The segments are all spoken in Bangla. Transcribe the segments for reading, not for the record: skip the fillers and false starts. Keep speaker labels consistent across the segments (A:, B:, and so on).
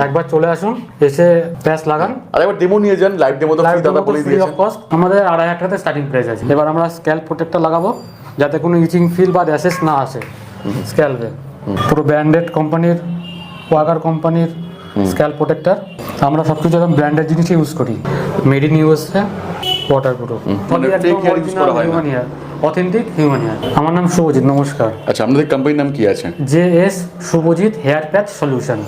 A: একবার চলে আসুন, এসে প্যাচ লাগান,
B: আর একবার ডেমো নিয়ে যান। লাইভ ডেমো তো ফ্রি, দাদা বলে
A: ফ্রি
B: দিয়েছেন।
A: Of cost. আমাদের 2,500 টাকাতে স্টার্টিং প্রাইস আছে। এবার আমরা স্ক্যাল্প প্রোটেক্টর লাগাবো যাতে কোনো ইচিং ফিল বা র্যাশেস না আসে স্ক্যাল্পে। পুরো ব্র্যান্ডেড কোম্পানির, ওয়াগার কোম্পানির স্ক্যাল্প প্রোটেক্টর। আমরা সবকিছু একদম ব্র্যান্ডেড জিনিসই ইউজ করি। মেড ইন ইউএসএ, ওয়াটারপ্রুফ,
B: মানে ফেক হেয়ার ইউজ করা হয় না,
A: অথেন্টিক হিউম্যান হেয়ার। আমার নাম শুভজিৎ, নমস্কার।
B: আচ্ছা, আপনাদের কোম্পানির নাম কি আছে?
A: JS Shubhajit hair patch solution.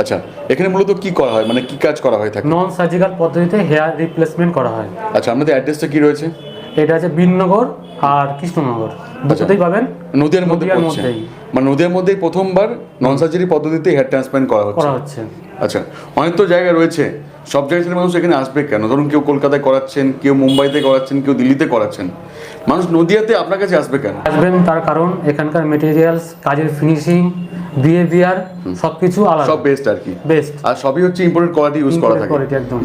B: আচ্ছা, এখানে মূলত কি করা হয়, মানে কি কাজ করা হয় থাকে?
A: নন সার্জিক্যাল পদ্ধতিতে হেয়ার রিপ্লেসমেন্ট করা হয়।
B: আচ্ছা, আপনাদের অ্যাড্রেসটা কি রয়েছে?
A: এটা আছে বিননগর আর কৃষ্ণনগর, দুটোতেই পাবেন।
B: নদীয়ার মধ্যে পড়ছে, মানে নদীয়ার মধ্যেই প্রথমবার নন সার্জারি পদ্ধতিতে হেয়ার ট্রান্সপ্লান্ট করা হচ্ছে। আচ্ছা, অনেক তো জায়গা রয়েছে, সব জায়গা থেকে মানুষ এখানে আসবে কেন? ধরুন কেউ কলকাতায় করাচ্ছেন, কেউ মুম্বাইতে করাচ্ছেন, কেউ দিল্লিতে করাচ্ছেন, মানুষ নদীয়াতে আপনার কাছে আসবে কেন?
A: আসবেন তার কারণ এখানকার মেটেরিয়ালস, কাজের ফিনিশিং, বিহেভিয়ার সবকিছু আলাদা,
B: সব বেস্ট আর কি,
A: বেস্ট।
B: আর সবই হচ্ছে ইম্পোর্টেড কোয়ালিটি ইউজ করা থাকে,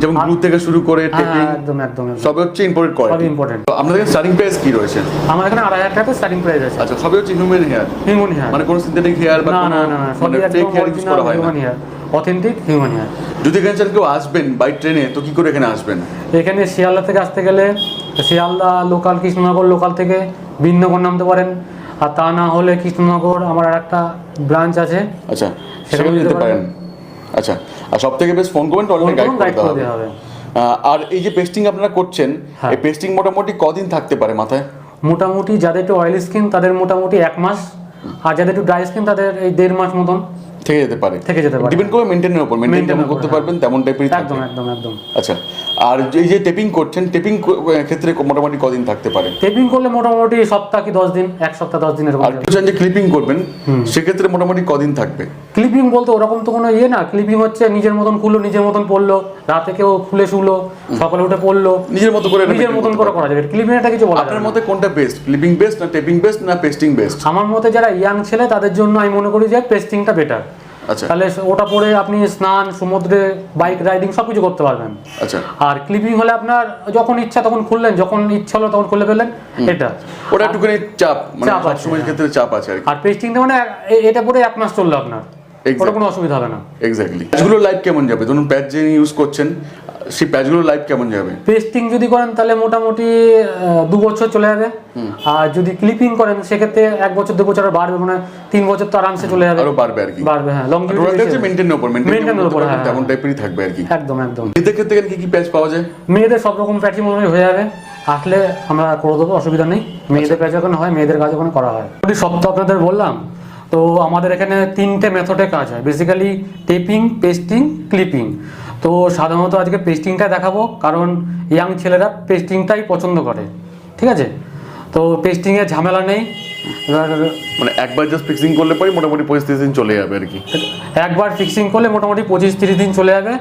B: যেমন গ্লু থেকে শুরু করে টেপিং,
A: একদম একদম
B: সবই হচ্ছে ইম্পোর্টেড
A: সব
B: কোয়ালিটি।
A: ইম্পর্টেন্ট।
B: তো আপনাদের স্টার্টিং প্রাইস কি রয়েছে?
A: আমার এখানে 2,500 টাকা স্টার্টিং প্রাইস আছে।
B: আচ্ছা, সবই হচ্ছে হিউম্যান হেয়ার,
A: হিউম্যান হেয়ার,
B: মানে কোনো সিনথেটিক হেয়ার বা
A: না
B: কোনো
A: না না,
B: মানে ফেক হেয়ার ইউজ করা হয় না,
A: human hair, authentic human hair.
B: যদি এখানে চান কেউ আসবেন বাই ট্রেনে, তো কি করে এখানে আসবেন?
A: এখানে শিয়ালদা থেকে আসতে গেলে শিয়ালদা লোকাল, কৃষ্ণনগর লোকাল থেকে বিননগর নামতে পারেন, আর তা না হলে কৃষ্ণনগর আমার আর একটা ব্রাঞ্চ আছে,
B: আচ্ছা, সেখানে যেতে পারেন। আচ্ছা, আর সব থেকে বেস্ট ফোন করবেন, অলরেডি গাইড করতে হবে। আর এই যে পেস্টিং আপনারা করছেন, এই পেস্টিং মোটামুটি কদিন থাকতে পারে মাথায়?
A: মোটামুটি যাদের একটু অয়েলি স্কিন তাদের মোটামুটি 1 মাস, আর যাদের একটু ড্রাই স্কিন তাদের এই 1.5 মাস মতন
B: থেকে যেতে পারে। ডিপেন্ড করে মেইনটেইনের উপর, মেইনটেইন যেমন করতে পারবেন তেমন টাইপেরই থাকবে।
A: একদম একদম একদম।
B: আচ্ছা, আর এই যে টেপিং করছেন, টেপিং ক্ষেত্রে মোটামুটি কদিন থাকতে পারে?
A: টেপিং করলে মোটামুটি সপ্তাহ কি 10 দিন, 1 সপ্তাহ 10 দিনের।
B: আর কিছু যে ক্লিপিং করবেন সেক্ষেত্রে মোটামুটি কদিন থাকবে?
A: ক্লিপিং বলতে ওরকম তো কোনো ইয়ে না, ক্লিপিং হচ্ছে নিজের মতন খুললো, নিজের মতন পড়লো, রাতে কেউ খুলে শুলো, সকালে উঠে পড়লো,
B: নিজের মতো করে
A: করা যাবে। ক্লিপিং এটা কিছু বলা
B: আপনার মতে কোনটা বেস্ট, ক্লিপিং বেস্ট না টেপিং বেস্ট না পেস্টিং বেস্ট?
A: আমার মতে যারা ইয়াং ছেলে তাদের জন্য আমি মনে করি যে পেস্টিংটা বেটার।
B: আচ্ছা,
A: তাহলে ওটা পরে আপনি স্নান, সমুদ্রে বাইক রাইডিং সবকিছু করতে পারবেন।
B: আচ্ছা,
A: আর ক্লিপিং হলে আপনার যখন ইচ্ছা তখন খুললেন, যখন ইচ্ছা হলো তখন খুলে ফেললেন, এটা
B: ওটা একটুখানি চাপ, মানে সব সময়ের ক্ষেত্রে চাপ আছে আর কি।
A: আর পেস্টিংটা মানে এটা পরে 1 মাস চললো আপনার, ওটা কোনো অসুবিধা হবে না।
B: এক্স্যাক্টলি। প্যাচগুলো লাইফ কেমন যাবে? ধরুন প্যাচ যে ইউজ করছেন, সেই প্যাচগুলো লাইফ কেমন যাবে?
A: পেস্টিং যদি করেন তাহলে মোটামুটি 2 বছর চলে যাবে, আর যদি ক্লিপিং করেন সেক্ষেত্রে 1 বছর 2 বছর বাড়বে, মানে 3 বছর তো আরামসে চলে যাবে,
B: আরো বাড়বে আর কি,
A: বাড়বে। হ্যাঁ, লংজিভিটি
B: আছে মেইনটেইনের উপর, মেইনটেইনের উপর তেমন টাইপেরই থাকবে আর কি।
A: একদম একদম।
B: মেয়েদের ক্ষেত্রে কি কি প্যাচ পাওয়া যায়?
A: মেয়েদের সব রকম প্যাচই মনে হয়ে যাবে, আসলে আমরা করে দেবো, অসুবিধা নেই। মেয়েদের প্যাচ ওখানে হয়, মেয়েদের কাজ ওখানে করা হয়। সব তো আপনাদের বললাম। তো আমাদের এখানে 3টে মেথডে কাজ হয়, বেসিক্যালি টেপিং, পেস্টিং, ক্লিপিং। তো সাধারণত আজকে পেস্টিংটা দেখাবো, কারণ ইয়াং ছেলেরা পেস্টিংটাই পছন্দ করে, ঠিক আছে? তো পেস্টিংয়ে ঝামেলা নেই,
B: মানে একবার জাস্ট ফিক্সিং করলে পরে মোটামুটি 25-30 দিন চলে যাবে আর কি।
A: একবার ফিক্সিং করলে মোটামুটি 25-30 দিন চলে যাবে,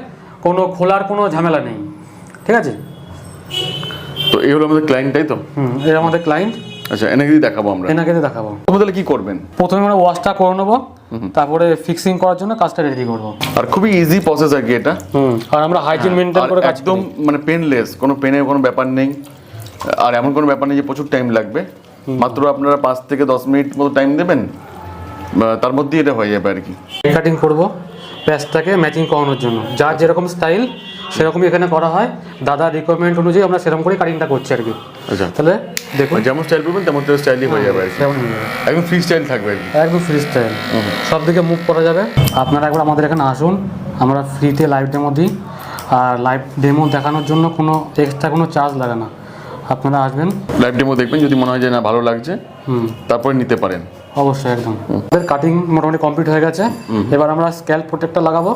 A: কোনো খোলার কোনো ঝামেলা নেই, ঠিক আছে?
B: তো এই হলো আমাদের ক্লায়েন্ট, তাই তো?
A: এটা আমাদের ক্লায়েন্ট।
B: আচ্ছা, এনাকে দেখাবো আমরা,
A: এনাকে দেখাবো।
B: তাহলে কি করবেন?
A: প্রথমে আমরা ওয়াশটা করে নেবো, তারপরে ফিক্সিং করার জন্য কাজটা রেডি করবো।
B: আর খুবই ইজি প্রসেস আর কি এটা।
A: আর আমরা হাইজিন মেইনটেইন করে কাজ
B: একদম মানে পেনলেস, কোনো পেনের কোনো ব্যাপার নেই, আর এমন কোনো ব্যাপার নেই যে প্রচুর টাইম লাগবে। মাত্র আপনারা 5 থেকে 10 মিনিট মতো টাইম দেবেন, তার মধ্যেই এটা হয়ে যাবে আর কি।
A: কাটিং করব প্যাচটাকে ম্যাচিং করানোর জন্য, যার যেরকম স্টাইল সেরকমই এখানে করা হয়। দাদা রিকোয়ারমেন্ট অনুযায়ী আমরা সেরকম করে কাটিংটা করছি আর কি।
B: আচ্ছা,
A: তাহলে দেখুন
B: যেমন স্টাইল করবেন তেমন স্টাইলই হয়ে যাবে আর কি, একদম ফ্রি স্টাইল থাকবে আর কি,
A: একদম ফ্রি স্টাইল, সব দিকে মুভ করা যাবে। আপনারা একবার আমাদের এখানে আসুন, আমরা ফ্রিতে লাইভ ডেমো দিই, আর লাইভ ডেমো দেখানোর জন্য কোনো এক্সট্রা কোনো চার্জ লাগে না। আপনারা আসবেন,
B: লাইভ ডেমো দেখবেন, যদি মনে হয় যে না ভালো লাগছে তারপরে নিতে পারেন।
A: অবশ্যই একদম। আমাদের কাটিং মোটামুটি কমপ্লিট হয়ে গেছে। এবার আমরা স্ক্যাল্প প্রোটেক্টর লাগাবো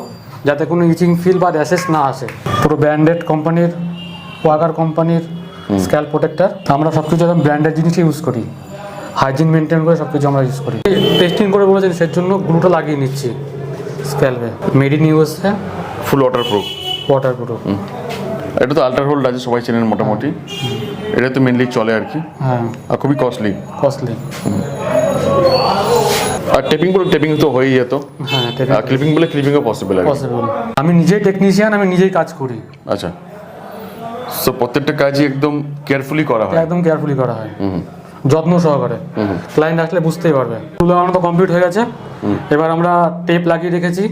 A: যাতে কোনো ইচিং ফিল বা র্যাশেস না আসে। পুরো ব্র্যান্ডেড কোম্পানির, ওয়াগার কোম্পানির স্ক্যাল্প প্রোটেক্টর। আমরা সব কিছু একদম ব্র্যান্ডেড জিনিসই ইউজ করি, হাইজিন মেনটেন করে সব কিছু আমরা ইউজ করি। টেস্টিং করে বলেছেন সেই জন্য গ্লুটা লাগিয়ে নিচ্ছি স্ক্যাল্পে। Made in USA,
B: full waterproof. এটা তো আল্ট্রা হোল্ড আছে, সবাই চেনেন মোটামুটি, এটা তো মেনলি চলে আর কি।
A: হ্যাঁ,
B: আর খুবই কস্টলি। আর টেপিং তো হয়েই যেত। হ্যাঁ, ক্লিপিং বলে ক্লিপিংও পসিবল।
A: আমি নিজেই টেকনিশিয়ান, আমি নিজেই কাজ করি।
B: আচ্ছা, সো প্রত্যেকটা কাজই একদম কেয়ারফুলি করা হয়।
A: একদম কেয়ারফুলি করা হয়, যত্ন সহকারে। ক্লায়েন্ট আসলে বুঝতেই পারবে। তুলো লাগানো তো কমপ্লিট হয়ে গেছে। এবার আমরা টেপ লাগিয়ে রেখেছি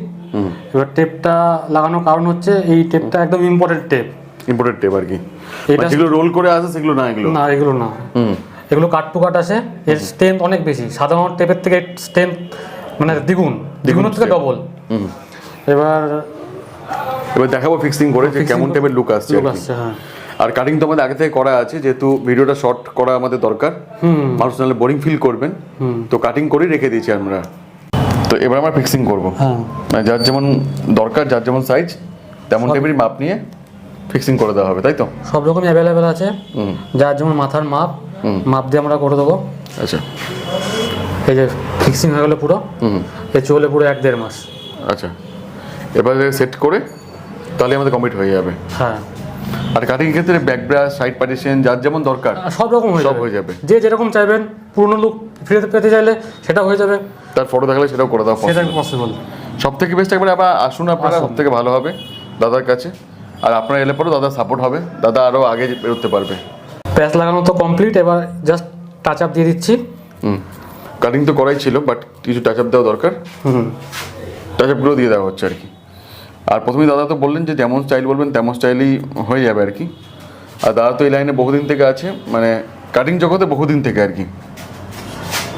A: এবার টেপটা লাগানোর কারণ হচ্ছে এই টেপটা একদম ইম্পর্টেন্ট টেপ।
B: ইম্পোর্টেড টেপ আর কি,
A: এটা
B: মানে যেগুলো রোল করে আসে সেগুলো না, এগুলো
A: না, এগুলো না, এগুলো কাট টু কাট আসে। এর স্ট্রেংথ অনেক বেশি, সাধারণ টেপের থেকে স্ট্রেংথ মানে দ্বিগুণের থেকে ডবল। এবার
B: দেখাবো ফিক্সিং করে যে কেমন টাইপের লুক আসছে আর কি।
A: হ্যাঁ,
B: আর কাটিং তো আমাদের আগে থেকে করা আছে, যেহেতু ভিডিওটা শর্ট করা আমাদের দরকার, মানুষ নাহলে বোরিং ফিল করবেন, তো কাটিং করেই রেখে দিয়েছি আমরা। তো এবার আমরা ফিক্সিং করবো,
A: হ্যাঁ,
B: মানে যার যেমন দরকার, যার যেমন সাইজ তেমন টাইপেরই মাপ নিয়ে ফিক্সিং করে দেওয়া হবে, তাই তো?
A: সব রকম অ্যাভেলেবেল আছে, যার যেমন মাথার মাপ দিয়ে আমরা করে দেবো।
B: আচ্ছা,
A: এই যে ফিক্সিং হয়ে গেলো পুরো, এ চলে পুরো 1-1.5 মাস।
B: আচ্ছা, এবারে সেট করে তাহলে আমাদের কমপ্লিট হয়ে যাবে।
A: হ্যাঁ,
B: আর কাটিং ক্ষেত্রে ব্যাক ব্রাশ, সাইড পার্টিশন যার যেমন দরকার
A: সব রকম
B: সব হয়ে যাবে।
A: যে যেরকম চাইবেন, পুরনো লুক ফিরে পেতে চাইলে সেটাও হয়ে যাবে,
B: তার ফটো থাকলে সেটাও করে দেওয়া
A: সেটা
B: পসিবল।
A: পসিবল।
B: সব থেকে বেস্ট একবার আবার আসুন আপনারা, সব থেকে ভালো হবে দাদার কাছে। আর আপনারা এলে পরেও দাদা সাপোর্ট হবে, দাদা আরও আগে বেরোতে পারবে।
A: প্যাচ লাগানো তো কমপ্লিট, এবার জাস্ট টাচ আপ দিয়ে দিচ্ছি।
B: কাটিং তো করাই ছিল, বাট কিছু টাচ আপ দেওয়া দরকার, টাচ আপগুলো দিয়ে দেওয়া হচ্ছে আর কি। আর প্রথমেই দাদা তো বললেন যে যেমন স্টাইল বলবেন তেমন স্টাইলই হয়ে যাবে আর কি। আর দাদা তো এই লাইনে বহুদিন থেকে আছে, মানে কাটিং জগতে বহুদিন থেকে আর কি,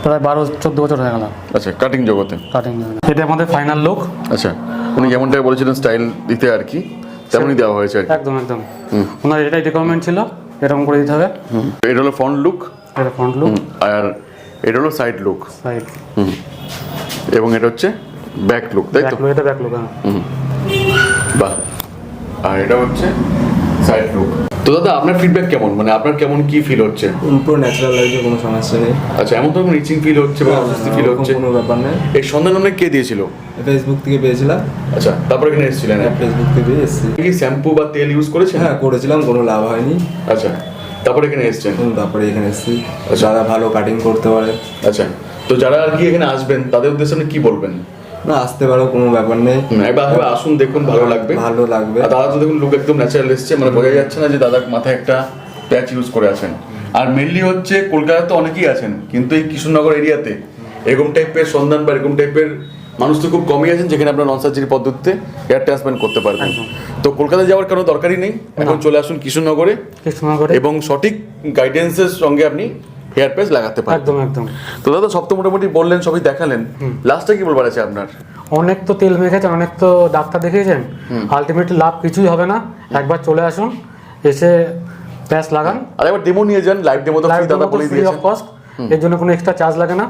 A: প্রায় 12-14 বছর হয়ে গেল
B: আচ্ছা কাটিং জগতে।
A: কাটিং। এটা আমাদের ফাইনাল লুক।
B: আচ্ছা, উনি যেমনটা বলেছিলেন স্টাইল দিতে আর কি, তেমনই দেওয়া হয়েছে আর কি।
A: একদম একদম ওনার এটাই রিকোয়ারমেন্ট ছিল, এরকম করে দিতে হবে।
B: এটা হলো ফ্রন্ট লুক,
A: এটা ফ্রন্ট লুক,
B: আর এটা হলো সাইড লুক,
A: সাইড,
B: এবং এটা হচ্ছে ব্যাক লুক, তাই তো?
A: এটা ব্যাক লুক।
B: বাহ, আর এটা হচ্ছে সাইড লুক। তো দাদা আপনার ফিডব্যাক কেমন, মানে আপনার কেমন কি ফিল হচ্ছে?
C: পুরো ন্যাচারাল লাগছে, কোনো সমস্যা নেই।
B: আচ্ছা, এমন তো কোনো রিচিং ফিল হচ্ছে বা অস্বস্তি ফিল হচ্ছে?
C: কোনো ব্যাপার নেই।
B: এই সন্ধান নামে কে দিয়েছিল?
C: ফেসবুক থেকে পেয়েছিলাম।
B: আচ্ছা, তারপর এখানে এসেছিলেন?
C: ফেসবুক থেকে এসেছি।
B: কি শ্যাম্পু বা তেল ইউজ করেছেন?
C: হ্যাঁ করেছিলাম, কোনো লাভ হয়নি।
B: আচ্ছা, তারপর এখানে এসেছেন?
C: তারপরে এখানে এসেছি। যারা ভালো কাটিং করতে পারে।
B: আচ্ছা, তো যারা আর কি এখানে আসবেন তাদের উদ্দেশ্যে আপনি কি বলবেন?
C: না, আসতে পারো, কোনো ব্যাপার নেই।
B: একবার আসুন, দেখুন, ভালো লাগবে।
C: ভালো লাগবে।
B: আর দাদা তো দেখুন লুক একদম ন্যাচারাল এসছে, মানে বোঝা যাচ্ছে না যে দাদার মাথায় একটা প্যাচ ইউজ করে আছেন। আর মেনলি হচ্ছে কলকাতায় তো অনেকেই আছেন, কিন্তু এই কৃষ্ণনগর এরিয়াতে এরকম টাইপের সন্ধান বা এরকম টাইপের মানুষ তো খুব কমই আছেন যেখানে আপনার নন সার্জারি পদ্ধতিতে হেয়ার ট্রান্সপ্লান্ট করতে পারবেন। তো কলকাতায় যাওয়ার কোনো দরকারই নেই, এখন চলে আসুন কৃষ্ণনগরে, এবং সঠিক গাইডেন্সের সঙ্গে আপনি হেয়ার প্যাচ লাগাতে পারেন।
A: একদম একদম।
B: তো দাদা সব তো মোটামুটি বললেন, সবই দেখালেন, লাস্টে কি বলবার আছে আপনার?
A: অনেক তো তেল মেখেছেন, অনেক তো ডাক্তার দেখিয়েছেন, আলটিমেটলি লাভ কিছুই হবে না। একবার চলে আসুন, এসে প্যাচ লাগান।
B: আর একবার ডেমো নিয়ে যান, লাইভ ডেমো তো ফ্রি, দাদা বলে
A: ফ্রি
B: দিয়েছেন।
A: অফ কস্ট, এর জন্য কোনো এক্সট্রা চার্জ লাগে না।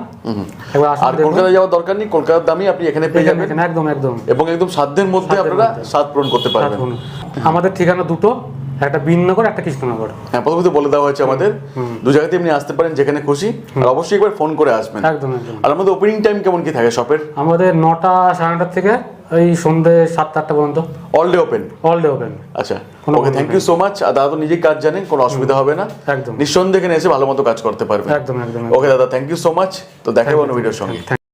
A: একবার আসুন,
B: আর কলকাতায় যাওয়ার দরকার নেই, কলকাতার দামই আপনি এখানে পেয়ে যাবেন।
A: একদম একদম,
B: এবং একদম সাধ্যের মধ্যে আপনারা স্বাদ পূরণ করতে পারবেন।
A: আমাদের ঠিকানা দুটো, একটা বিননগর, একটা কৃষ্ণনগর।
B: হ্যাঁ, প্রথমে তো বলে দেওয়া হয়েছে আমাদের, দু জায়গাতে আপনি আসতে পারেন যেখানে খুশি, আর অবশ্যই একবার ফোন করে আসবেন।
A: একদম একদম।
B: আর আমাদের ওপেনিং টাইম কেমন কি থাকে শপের?
A: আমাদের 9টা, 9:30 থেকে এই সন্ধ্যে 7-8টা পর্যন্ত
B: all day open?
A: All day open.
B: আচ্ছা, ওকে, থ্যাংক ইউ সো মাচ। আর দাদা তো নিজেই কাজ জানেন, কোনো অসুবিধা হবে না,
A: একদম
B: নিঃসন্দেহে এখানে এসে ভালো মতো কাজ করতে পারবেন।
A: একদম একদম।
B: ওকে দাদা, থ্যাংক ইউ সো মাচ। তো দেখা হবে অন্য ভিডিওর সঙ্গে।